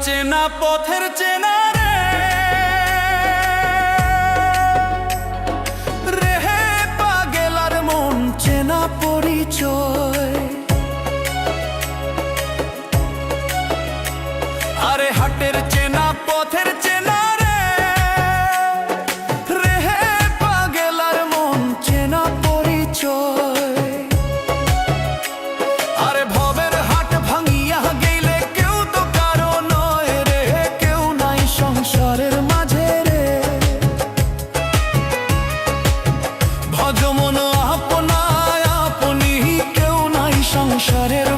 চেনা পথের চেনা রে রেহে পাগেলার মন চেনা পরিচয়। আরে হাটের চেনা পথের চেনা রে রেহে পাগেলার মন চেনা পরিচয়। আরে ভবের হাট ভাঙিয়া গেলে কেউ তো কারো নয় রে, কেউ নাই সংসারের মাঝে রে। ভজমন আপনায় আপনি কেউ নাই সংসারের